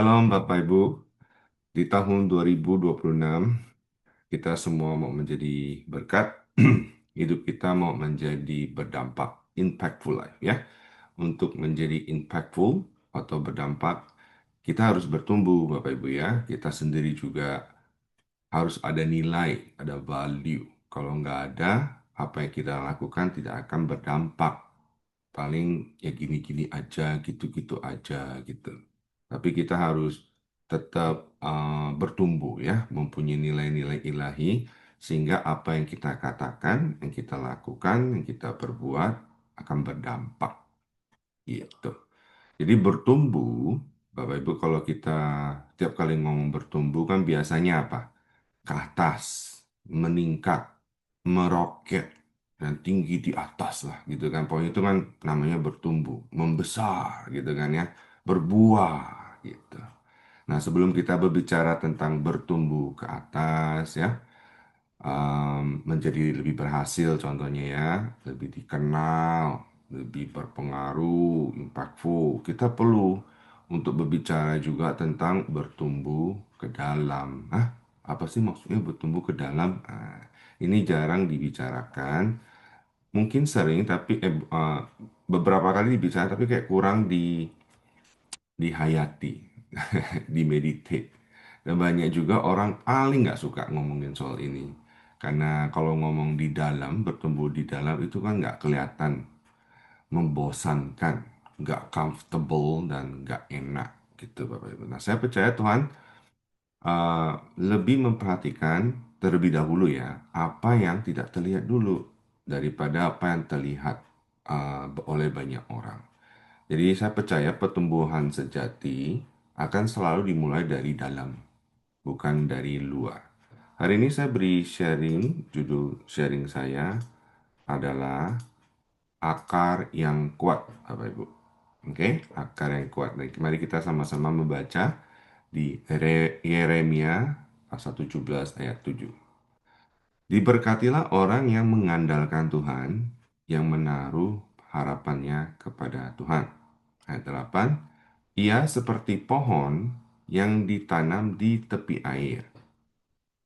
Shalom Bapak Ibu, di tahun 2026 kita semua mau menjadi berkat, hidup kita mau menjadi berdampak, impactful life ya. Untuk menjadi impactful atau berdampak, kita harus bertumbuh Bapak Ibu ya. Kita sendiri juga harus ada nilai, ada value. Kalau nggak ada, apa yang kita lakukan tidak akan berdampak. Paling ya gini-gini aja, gitu-gitu aja gitu. Tapi kita harus tetap bertumbuh ya, mempunyai nilai-nilai ilahi, sehingga apa yang kita katakan, yang kita lakukan, yang kita perbuat akan berdampak gitu. Jadi bertumbuh, Bapak Ibu, kalau kita tiap kali ngomong bertumbuh kan biasanya apa? Ke atas, meningkat, meroket, dan tinggi di atas lah gitu kan. Pokoknya itu kan namanya bertumbuh, membesar gitu kan ya, berbuah gitu. Nah, sebelum kita berbicara tentang bertumbuh ke atas ya, menjadi lebih berhasil contohnya ya, lebih dikenal, lebih berpengaruh, impactful, kita perlu untuk berbicara juga tentang bertumbuh ke dalam. Hah? Apa sih maksudnya bertumbuh ke dalam? Ini jarang dibicarakan, mungkin sering tapi beberapa kali dibicarakan tapi kayak kurang dihayati, dimeditate. Dan banyak juga orang paling nggak suka ngomongin soal ini. Karena kalau ngomong di dalam, bertumbuh di dalam itu kan nggak kelihatan, membosankan, nggak comfortable, dan nggak enak gitu Bapak Ibu. Nah saya percaya Tuhan uh, lebih memperhatikan terlebih dahulu ya, apa yang tidak terlihat dulu daripada apa yang terlihat oleh banyak orang. Jadi saya percaya pertumbuhan sejati akan selalu dimulai dari dalam, bukan dari luar. Hari ini saya beri sharing, judul sharing saya adalah akar yang kuat, Bapak Ibu. Oke, akar yang kuat. Nah, mari kita sama-sama membaca di Yeremia pasal 17 ayat 7. Diberkatilah orang yang mengandalkan Tuhan, yang menaruh harapannya kepada Tuhan. Ayat 8, ia seperti pohon yang ditanam di tepi air,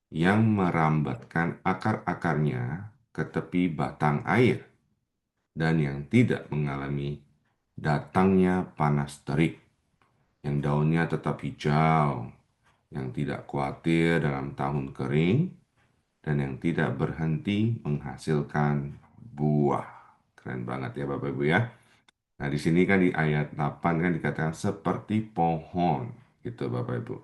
yang merambatkan akar-akarnya ke tepi batang air, dan yang tidak mengalami datangnya panas terik, yang daunnya tetap hijau, yang tidak khawatir dalam tahun kering, dan yang tidak berhenti menghasilkan buah. Keren banget ya Bapak Ibu ya. Nah, di sini kan di ayat 8 kan dikatakan seperti pohon gitu Bapak Ibu.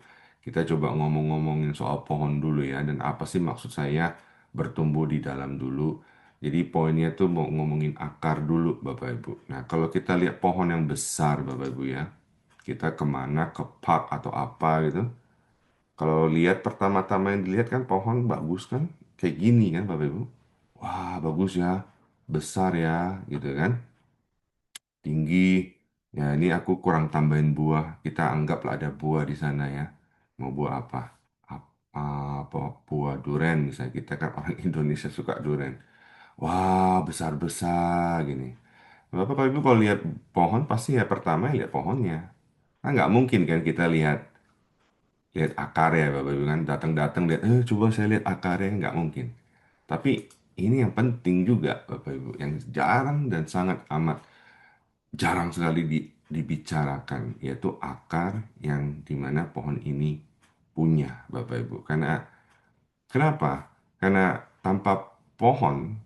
Kita coba ngomong-ngomongin soal pohon dulu ya, dan apa sih maksud saya bertumbuh di dalam dulu. Jadi poinnya tuh mau ngomongin akar dulu Bapak Ibu. Nah, kalau kita lihat pohon yang besar Bapak Ibu ya, kita kemana, ke park atau apa gitu. Kalau lihat pertama-tama yang dilihat kan pohon bagus kan, kayak gini kan Bapak Ibu. Wah, bagus ya, besar ya gitu kan, tinggi. Ya, ini aku kurang tambahin buah. Kita anggaplah ada buah di sana ya. Mau buah apa? Apa buah durian misalnya. Kita kan orang Indonesia suka durian. Wah, besar-besar gini. Bapak Ibu kalau lihat pohon pasti ya pertama lihat pohonnya. Nah, nggak mungkin kan kita lihat akar ya Bapak Ibu kan datang-datang lihat, coba saya lihat akarnya nggak mungkin. Tapi ini yang penting juga Bapak Ibu, yang jarang dan sangat amat jarang sekali dibicarakan, yaitu akar yang dimana pohon ini punya, Bapak Ibu. Karena kenapa? Karena tanpa pohon,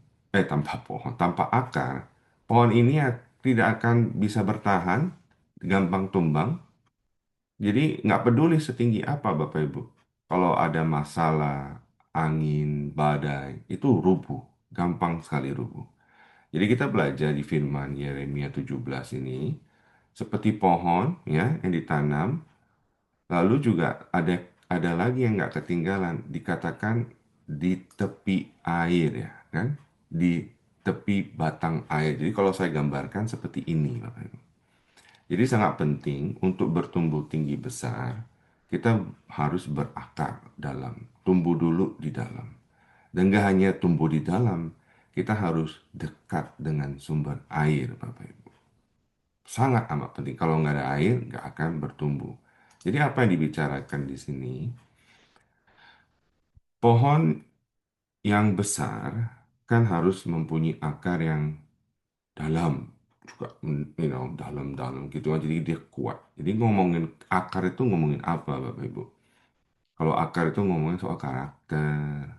tanpa akar, pohon ini ya tidak akan bisa bertahan, gampang tumbang. Jadi nggak peduli setinggi apa, Bapak Ibu. Kalau ada masalah, angin, badai, itu rubuh, gampang sekali rubuh. Jadi kita belajar di firman Yeremia 17 ini seperti pohon ya yang ditanam, lalu juga ada lagi yang nggak ketinggalan dikatakan di tepi air ya kan, di tepi batang air. Jadi kalau saya gambarkan seperti ini Bapak Ibu. Jadi sangat penting untuk bertumbuh tinggi besar, kita harus berakar dalam, tumbuh dulu di dalam. Dan gak hanya tumbuh di dalam, kita harus dekat dengan sumber air, Bapak Ibu. Sangat amat penting. Kalau nggak ada air, nggak akan bertumbuh. Jadi apa yang dibicarakan di sini? Pohon yang besar kan harus mempunyai akar yang dalam juga, dalam-dalam gitu kan. Jadi dia kuat. Jadi ngomongin akar itu ngomongin apa, Bapak Ibu? Kalau akar itu ngomongin soal karakter,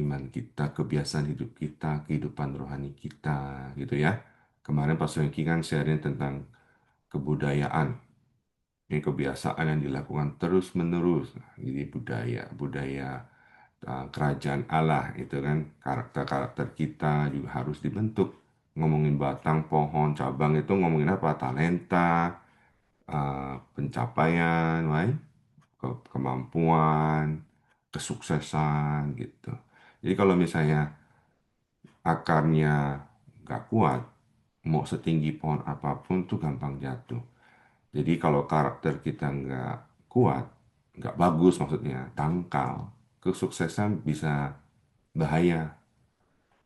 iman kita, kebiasaan hidup kita, kehidupan rohani kita, gitu ya. Kemarin Pak Yongki kan sharing tentang kebudayaan. Ini kebiasaan yang dilakukan terus-menerus. Nah, jadi budaya, budaya kerajaan Allah itu kan karakter-karakter kita juga harus dibentuk. Ngomongin batang, pohon, cabang itu ngomongin apa? Talenta, pencapaian, right? Kemampuan, kesuksesan gitu. Jadi kalau misalnya akarnya nggak kuat, mau setinggi pohon apapun tuh gampang jatuh. Jadi kalau karakter kita nggak kuat, nggak bagus maksudnya, dangkal, kesuksesan bisa bahaya.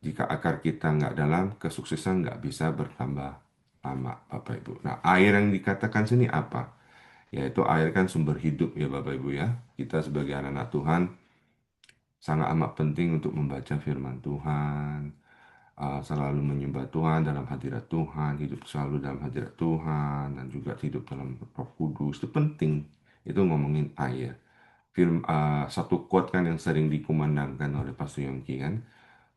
Jika akar kita nggak dalam, kesuksesan nggak bisa bertambah lama, Bapak Ibu. Nah, air yang dikatakan sini apa? Yaitu air kan sumber hidup ya Bapak Ibu ya. Kita sebagai anak-anak Tuhan sangat amat penting untuk membaca firman Tuhan, selalu menyembah Tuhan dalam hadirat Tuhan, hidup selalu dalam hadirat Tuhan, dan juga hidup dalam Roh Kudus. Itu penting. Itu ngomongin air. Satu quote kan yang sering dikumandangkan oleh Pastor Yongki kan,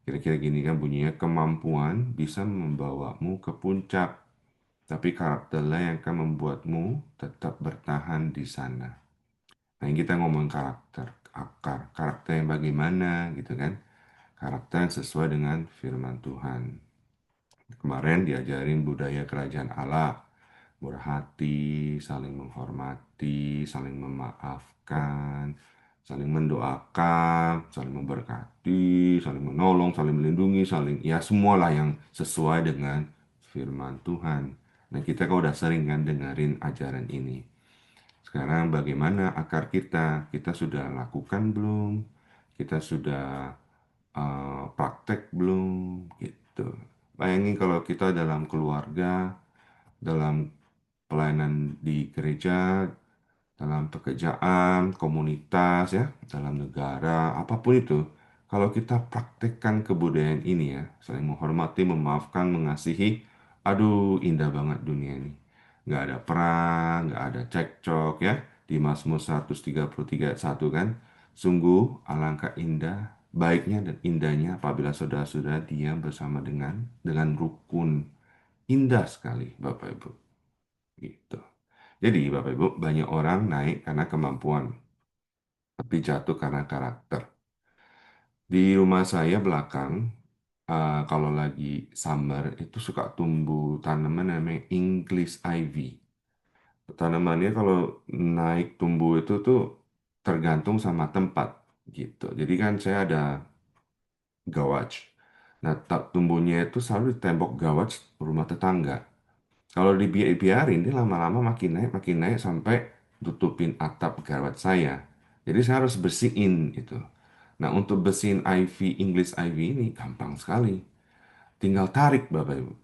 kira-kira gini kan bunyinya, kemampuan bisa membawamu ke puncak, tapi karakterlah yang akan membuatmu tetap bertahan di sana. Nah, ini kita ngomong karakter, akar, karakter yang bagaimana gitu kan. Karakter yang sesuai dengan firman Tuhan. Kemarin diajarin budaya kerajaan Allah, murah hati, saling menghormati, saling memaafkan, saling mendoakan, saling memberkati, saling menolong, saling melindungi, saling ya semualah yang sesuai dengan firman Tuhan. Nah, kita kan udah sering kan dengerin ajaran ini. Sekarang bagaimana akar kita? Kita sudah lakukan belum? Kita sudah praktek belum? Gitu. Bayangin kalau kita dalam keluarga, dalam pelayanan di gereja, dalam pekerjaan, komunitas ya, dalam negara, apapun itu. Kalau kita praktekkan kebudayaan ini ya, saling menghormati, memaafkan, mengasihi, aduh indah banget dunia ini. Nggak ada perang, nggak ada cekcok ya. Di Mazmur 133 ayat 1 kan, sungguh alangkah indah, baiknya dan indahnya apabila saudara-saudara diam bersama dengan rukun. Indah sekali Bapak Ibu. Gitu. Jadi, Bapak Ibu, banyak orang naik karena kemampuan, tapi jatuh karena karakter. Di rumah saya belakang, kalau lagi summer, itu suka tumbuh tanaman namanya English ivy. Tanamannya kalau naik tumbuh itu tuh tergantung sama tempat, gitu. Jadi kan saya ada gawaj. Nah, tumbuhnya itu selalu di tembok gawaj rumah tetangga. Kalau dibiarin, dia lama-lama makin naik sampai tutupin atap gawat saya. Jadi saya harus bersihin itu. Nah, untuk bersihin ivy, English ivy ini gampang sekali. Tinggal tarik, Bapak Ibu.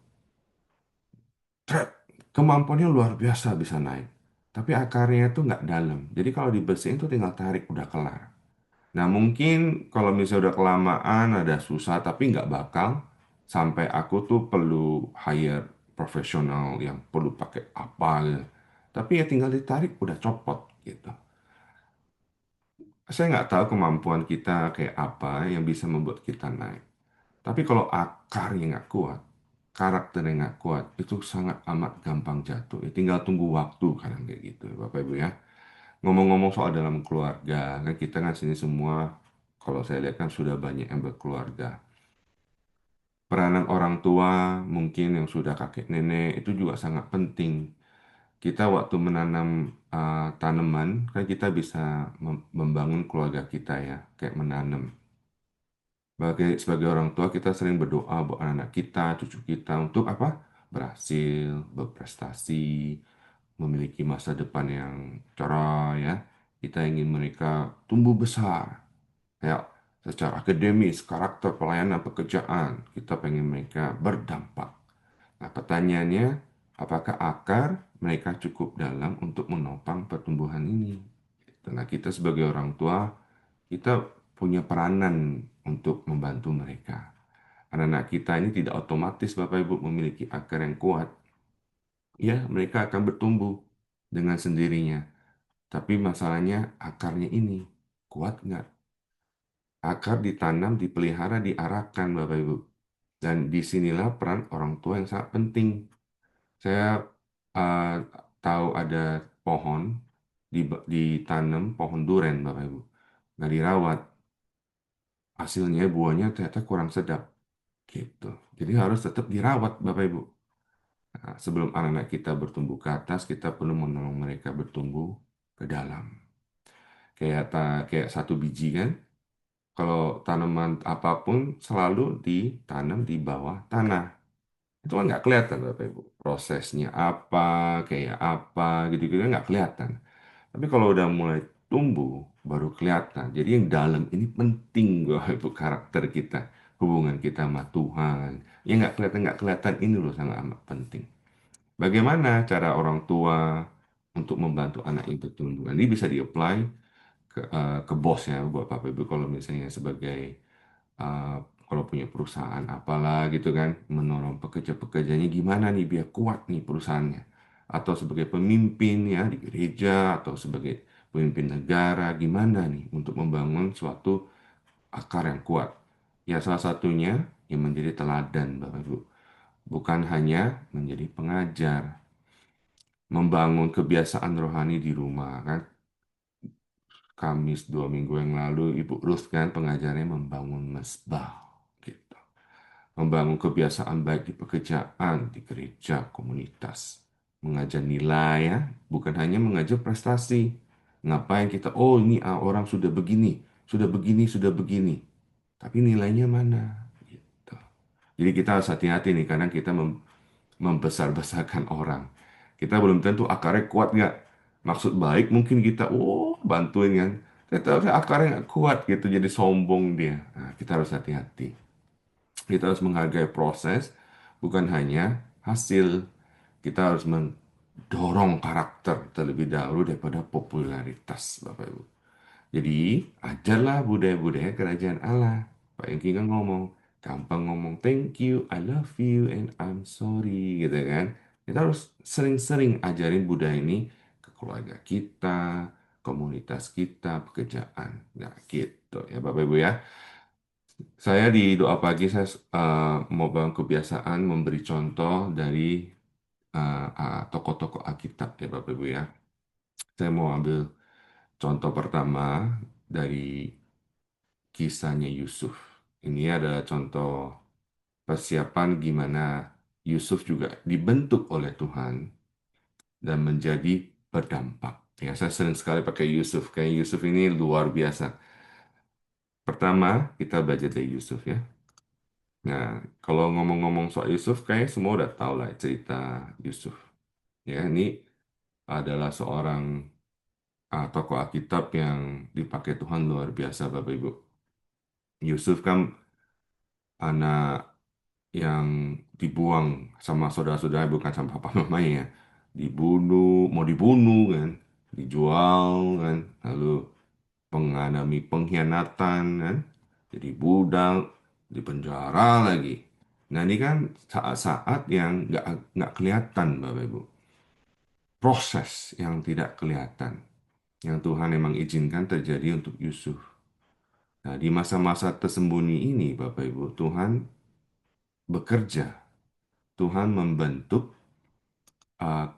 Tret, kemampuannya luar biasa bisa naik. Tapi akarnya itu nggak dalam. Jadi kalau dibersihin itu tinggal tarik, udah kelar. Nah, mungkin kalau misalnya udah kelamaan, ada susah, tapi nggak bakal sampai aku tuh perlu hire profesional yang perlu pakai apa gitu. Tapi ya tinggal ditarik, udah copot gitu. Saya nggak tahu kemampuan kita kayak apa yang bisa membuat kita naik. Tapi kalau akarnya nggak kuat, karakternya nggak kuat, itu sangat amat gampang jatuh. Ya, tinggal tunggu waktu kadang kayak gitu, Bapak Ibu ya. Ngomong-ngomong soal dalam keluarga, kan kita kan sini semua, kalau saya lihat kan sudah banyak yang berkeluarga. Peranan orang tua, mungkin yang sudah kakek nenek, itu juga sangat penting. Kita waktu menanam tanaman, kan kita bisa membangun keluarga kita ya, kayak menanam. Sebagai orang tua, kita sering berdoa buat anak kita, cucu kita, untuk apa? Berhasil, berprestasi, memiliki masa depan yang cerah ya. Kita ingin mereka tumbuh besar, kayak secara akademis, karakter, pelayanan, pekerjaan. Kita pengen mereka berdampak. Nah, pertanyaannya, Apakah akar mereka cukup dalam untuk menopang pertumbuhan ini? Karena kita sebagai orang tua, kita punya peranan untuk membantu mereka. Anak-anak kita ini tidak otomatis Bapak Ibu memiliki akar yang kuat. Ya, mereka akan bertumbuh dengan sendirinya. Tapi masalahnya akarnya ini kuat nggak? Akar ditanam, dipelihara, diarahkan Bapak Ibu. Dan disinilah peran orang tua yang sangat penting. Saya uh, tahu ada pohon ditanam pohon duren Bapak Ibu. Nggak dirawat, hasilnya buahnya ternyata kurang sedap gitu. Jadi harus tetap dirawat Bapak Ibu. Nah, sebelum anak-anak kita bertumbuh ke atas, kita perlu menolong mereka bertumbuh ke dalam. Kayak satu biji kan. Kalau tanaman apapun selalu ditanam di bawah tanah. Itu kan nggak kelihatan Bapak Ibu. Prosesnya apa, kayak apa, gitu-gitu nggak kelihatan. Tapi kalau udah mulai tumbuh, baru kelihatan. Jadi yang dalam ini penting Bapak Ibu karakter kita. Hubungan kita sama Tuhan. Yang nggak kelihatan ini loh sangat amat penting. Bagaimana cara orang tua untuk membantu anak itu tumbuh? Ini bisa di-apply ke bosnya buat Bapak Ibu kalau misalnya sebagai uh, kalau punya perusahaan apalah gitu kan, menolong pekerja-pekerjanya gimana nih biar kuat nih perusahaannya. Atau sebagai pemimpin ya di gereja atau sebagai pemimpin negara gimana nih untuk membangun suatu akar yang kuat. Ya salah satunya yang menjadi teladan Bapak Ibu. Bukan hanya menjadi pengajar, membangun kebiasaan rohani di rumah kan. Kamis 2 minggu yang lalu Ibu Ruth kan pengajarnya membangun mesbah gitu. Membangun kebiasaan baik di pekerjaan, di gereja, komunitas. Mengajar nilai ya, bukan hanya mengajar prestasi. Ngapain kita, oh ini orang sudah begini, sudah begini, sudah begini. Tapi nilainya mana? Gitu. Jadi kita harus hati-hati nih, karena kita membesar-besarkan orang. Kita belum tentu akarnya kuat nggak. Maksud baik mungkin kita, oh bantuin kan. Tapi akarnya nggak kuat gitu, jadi sombong dia. Nah, kita harus hati-hati. Kita harus menghargai proses, bukan hanya hasil. Kita harus mendorong karakter terlebih dahulu daripada popularitas, Bapak Ibu. Jadi, ajarlah budaya-budaya kerajaan Allah. Pak Yongki kan ngomong, gampang ngomong thank you, I love you, and I'm sorry, gitu kan. Kita harus sering-sering ajarin budaya ini ke keluarga kita, komunitas kita, pekerjaan. Nah, gitu ya Bapak Ibu ya. Saya di doa pagi saya mau bangun kebiasaan memberi contoh dari tokoh-tokoh Alkitab ya Bapak Ibu ya. Saya mau ambil contoh pertama dari kisahnya Yusuf. Ini adalah contoh persiapan gimana Yusuf juga dibentuk oleh Tuhan dan menjadi berdampak. Ya, saya sering sekali pakai Yusuf. Kayak Yusuf ini luar biasa. Pertama, kita belajar dari Yusuf ya. Nah, kalau ngomong-ngomong soal Yusuf, kayak semua udah tahu lah cerita Yusuf. Ya, ini adalah seorang tokoh Alkitab yang dipakai Tuhan luar biasa, Bapak Ibu. Yusuf kan anak yang dibuang sama saudara-saudara, bukan sama papa mamanya ya. Dibunuh, mau dibunuh kan, dijual kan, lalu mengalami pengkhianatan kan, jadi budak, di penjara lagi. Nah ini kan saat-saat yang nggak kelihatan Bapak Ibu, proses yang tidak kelihatan, yang Tuhan memang izinkan terjadi untuk Yusuf. Nah di masa-masa tersembunyi ini Bapak Ibu, Tuhan bekerja, Tuhan membentuk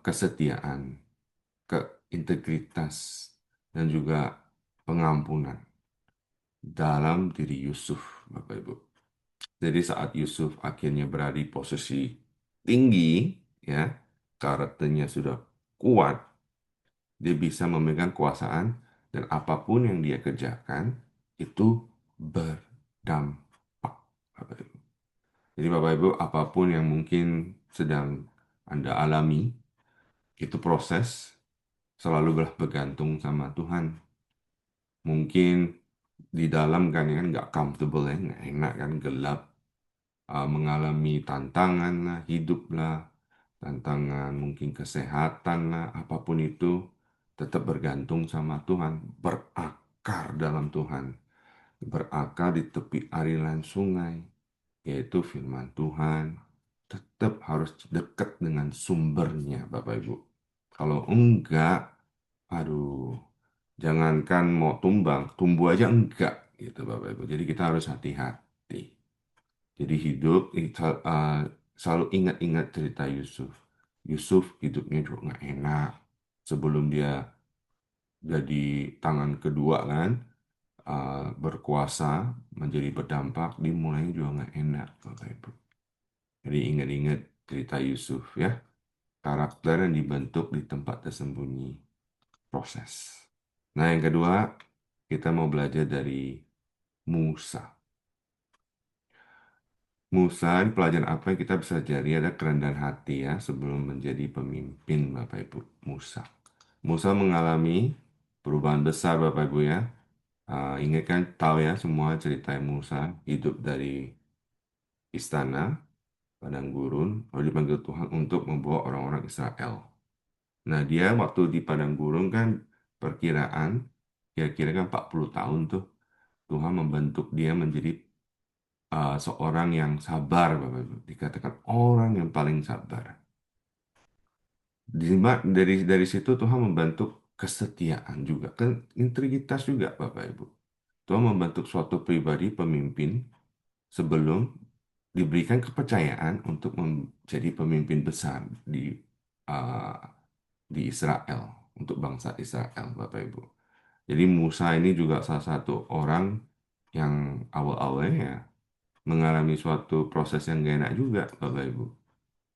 kesetiaan, keintegritas, dan juga pengampunan dalam diri Yusuf, Bapak Ibu. Jadi saat Yusuf akhirnya berada di posisi tinggi, ya, karakternya sudah kuat, dia bisa memegang kekuasaan dan apapun yang dia kerjakan itu berdampak, Bapak Ibu. Jadi Bapak Ibu, apapun yang mungkin sedang Anda alami, itu proses selalu bergantung sama Tuhan. Mungkin di dalam kan nggak comfortable ya, nggak enak kan, gelap, mengalami tantangan lah, hidup lah. tantangan mungkin kesehatan lah, apapun itu, tetap bergantung sama Tuhan, berakar dalam Tuhan, berakar di tepi aliran sungai, yaitu firman Tuhan. Tetap harus dekat dengan sumbernya, Bapak Ibu. Kalau enggak, aduh, jangankan mau tumbang, tumbuh aja enggak, gitu Bapak Ibu. Jadi kita harus hati-hati. Jadi hidup selalu ingat-ingat cerita Yusuf. Yusuf hidupnya juga nggak enak. Sebelum dia jadi tangan kedua kan, berkuasa, menjadi berdampak, dimulainya juga nggak enak, Bapak Ibu. Jadi ingat-ingat cerita Yusuf ya. Karakter yang dibentuk di tempat tersembunyi. Proses. Nah yang kedua, kita mau belajar dari Musa. Musa, di pelajaran apa yang kita bisa jadi ada kerendahan hati ya sebelum menjadi pemimpin Bapak Ibu. Musa. Musa mengalami perubahan besar Bapak Ibu ya. Ingat kan tahu ya semua cerita Musa hidup dari istana padang gurun lalu dipanggil Tuhan untuk membawa orang-orang Israel. Nah dia waktu di padang gurun kan perkiraan kira-kira kan 40 tahun tuh Tuhan membentuk dia menjadi seorang yang sabar, Bapak Ibu. Dikatakan orang yang paling sabar. Dari situ Tuhan membentuk kesetiaan juga, integritas juga, Bapak Ibu. Tuhan membentuk suatu pribadi pemimpin sebelum diberikan kepercayaan untuk menjadi pemimpin besar uh, di Israel, untuk bangsa Israel, Bapak Ibu. Jadi Musa ini juga salah satu orang yang awal-awalnya mengalami suatu proses yang gak enak juga, Bapak Ibu.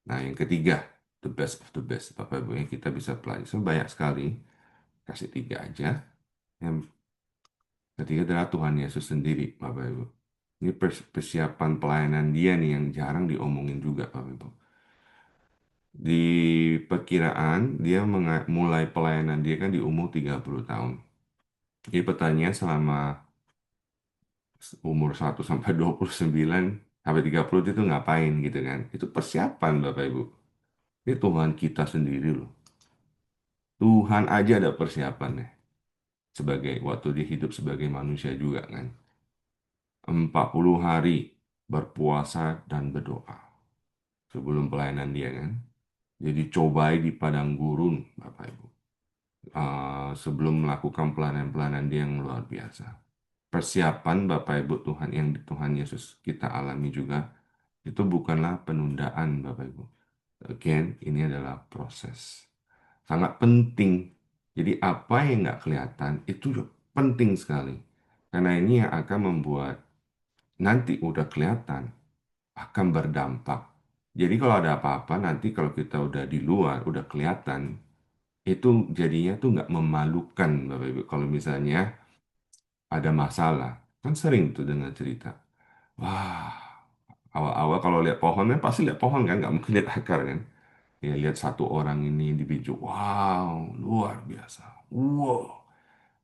Nah, yang ketiga, the best of the best, Bapak Ibu, yang kita bisa pelajari. Banyak sekali, kasih tiga aja. Yang ketiga adalah Tuhan Yesus sendiri, Bapak Ibu. Ini persiapan pelayanan dia nih yang jarang diomongin juga, Bapak Ibu. Di perkiraan, dia mulai pelayanan dia kan di umur 30 tahun. Jadi pertanyaan selama umur 1 sampai 29 sampai 30 itu ngapain gitu kan? Itu persiapan Bapak Ibu. Ini Tuhan kita sendiri loh. Tuhan aja ada persiapannya. Sebagai waktu dia hidup sebagai manusia juga kan. 40 hari berpuasa dan berdoa. Sebelum pelayanan dia kan. Jadi cobai di padang gurun Bapak Ibu. Sebelum melakukan pelayanan-pelayanan dia yang luar biasa. Persiapan Bapak Ibu Tuhan yang di Tuhan Yesus kita alami juga. Itu bukanlah penundaan Bapak Ibu. Again, ini adalah proses. Sangat penting. Jadi apa yang nggak kelihatan itu juga penting sekali. Karena ini yang akan membuat nanti udah kelihatan akan berdampak. Jadi kalau ada apa-apa nanti kalau kita udah di luar, udah kelihatan, itu jadinya tuh nggak memalukan Bapak Ibu. Kalau misalnya ada masalah, kan sering tuh dengar cerita. Wah, awal-awal kalau lihat pohon kan pasti lihat pohon kan, nggak mungkin lihat akar kan. Ya lihat satu orang ini individu, wow, luar biasa. Wow.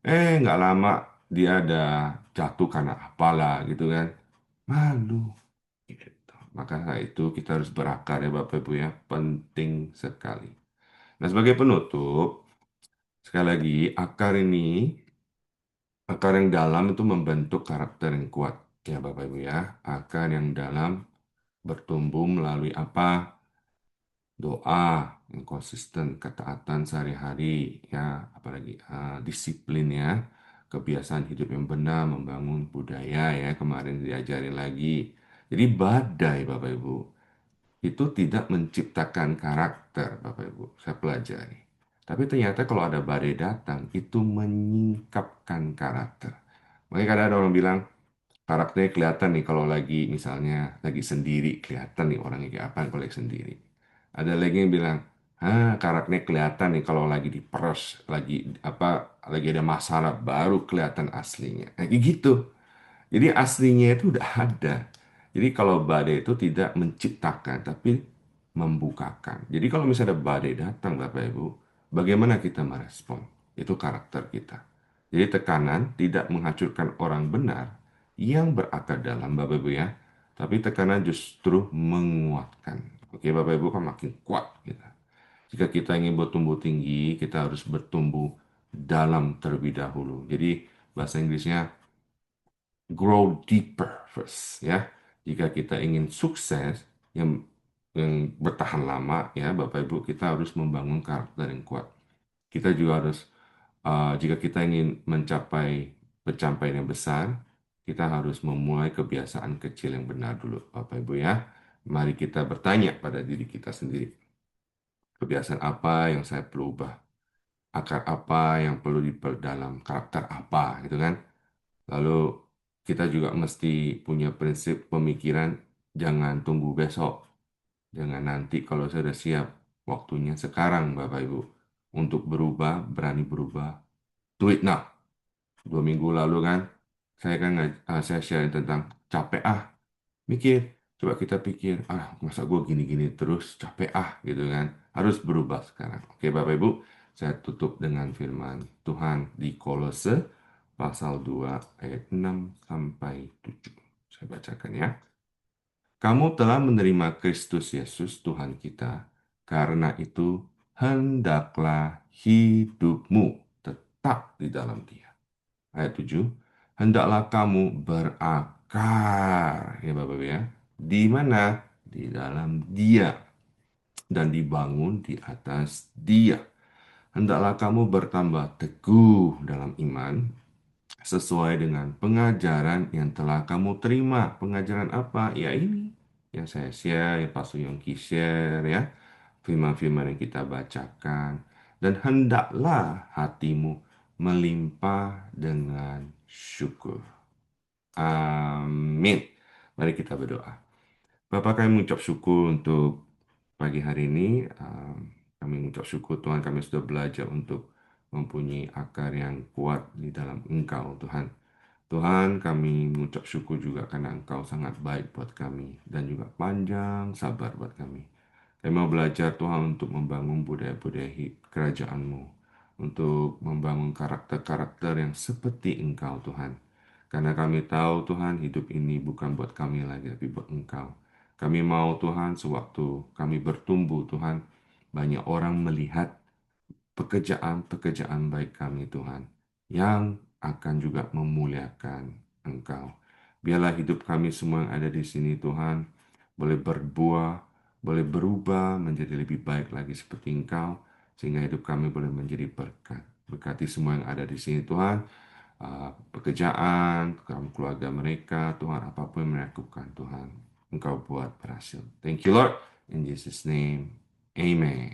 Nggak lama dia ada jatuh karena apalah gitu kan. Malu. Gitu. Maka itu kita harus berakar ya Bapak Ibu ya. Penting sekali. Nah sebagai penutup, sekali lagi akar yang dalam itu membentuk karakter yang kuat. Ya Bapak Ibu ya. Akar yang dalam bertumbuh melalui apa? Doa yang konsisten, ketaatan sehari-hari, ya, apalagi disiplin ya, kebiasaan hidup yang benar, membangun budaya ya, kemarin diajarin lagi. Jadi badai Bapak Ibu itu tidak menciptakan karakter Bapak Ibu, saya pelajari. Tapi ternyata kalau ada badai datang, itu menyingkapkan karakter. Makanya kadang ada orang bilang, karakternya kelihatan nih kalau lagi misalnya lagi sendiri kelihatan nih orangnya kayak apa kalau lagi sendiri. Ada lagi yang bilang, karakternya kelihatan nih kalau lagi diperas, lagi ada masalah baru kelihatan aslinya. Nah, kayak gitu. Jadi aslinya itu udah ada. Jadi kalau badai itu tidak menciptakan tapi membukakan. Jadi kalau misalnya ada badai datang Bapak Ibu, bagaimana kita merespon? Itu karakter kita. Jadi tekanan tidak menghancurkan orang benar yang berakar dalam Bapak Ibu ya, tapi tekanan justru menguatkan. Oke, Bapak Ibu kan makin kuat kita. Jika kita ingin bertumbuh tinggi, kita harus bertumbuh dalam terlebih dahulu. Jadi bahasa Inggrisnya grow deeper first ya. Jika kita ingin sukses yang bertahan lama ya Bapak Ibu, kita harus membangun karakter yang kuat. Kita juga harus jika kita ingin mencapai pencapaian yang besar, kita harus memulai kebiasaan kecil yang benar dulu Bapak Ibu ya. Mari kita bertanya pada diri kita sendiri. Kebiasaan apa yang saya perlu ubah? Akar apa yang perlu diperdalam? Karakter apa gitu kan? Lalu kita juga mesti punya prinsip pemikiran, jangan tunggu besok, jangan nanti kalau saya sudah siap. Waktunya sekarang, Bapak Ibu. Untuk berubah, berani berubah. Do it now. 2 minggu lalu kan, saya share tentang capek mikir. Coba kita pikir, masa gue gini-gini terus, capek gitu kan. Harus berubah sekarang. Oke, Bapak Ibu, saya tutup dengan firman Tuhan di Kolose pasal 2 ayat 6 sampai 7. Saya bacakan ya. Kamu telah menerima Kristus Yesus Tuhan kita. Karena itu, hendaklah hidupmu tetap di dalam Dia. Ayat 7. Hendaklah kamu berakar, ya Bapak Ibu ya. Di mana? Di dalam Dia dan dibangun di atas Dia. Hendaklah kamu bertambah teguh dalam iman sesuai dengan pengajaran yang telah kamu terima. Pengajaran apa? Ya ini yang saya share, yang Pastor Yongki share ya. Firman-firman yang kita bacakan. Dan hendaklah hatimu melimpah dengan syukur. Amin. Mari kita berdoa. Bapak, kami mengucap syukur untuk pagi hari ini. Kami mengucap syukur Tuhan, kami sudah belajar untuk mempunyai akar yang kuat di dalam Engkau Tuhan. Tuhan, kami mengucap syukur juga karena Engkau sangat baik buat kami dan juga panjang sabar buat kami. Kami mau belajar Tuhan untuk membangun budaya-budaya kerajaan-Mu, untuk membangun karakter-karakter yang seperti Engkau Tuhan. Karena kami tahu Tuhan hidup ini bukan buat kami lagi, tapi buat Engkau. Kami mau Tuhan sewaktu kami bertumbuh Tuhan, banyak orang melihat pekerjaan-pekerjaan baik kami Tuhan, yang akan juga memuliakan Engkau. Biarlah hidup kami semua yang ada di sini Tuhan, boleh berbuah, boleh berubah menjadi lebih baik lagi seperti Engkau, sehingga hidup kami boleh menjadi berkat. Berkati semua yang ada di sini Tuhan, pekerjaan, keluarga mereka, Tuhan, apapun yang mereka lakukan, Tuhan, Engkau buat berhasil. Thank you, Lord. In Jesus' name, Amen.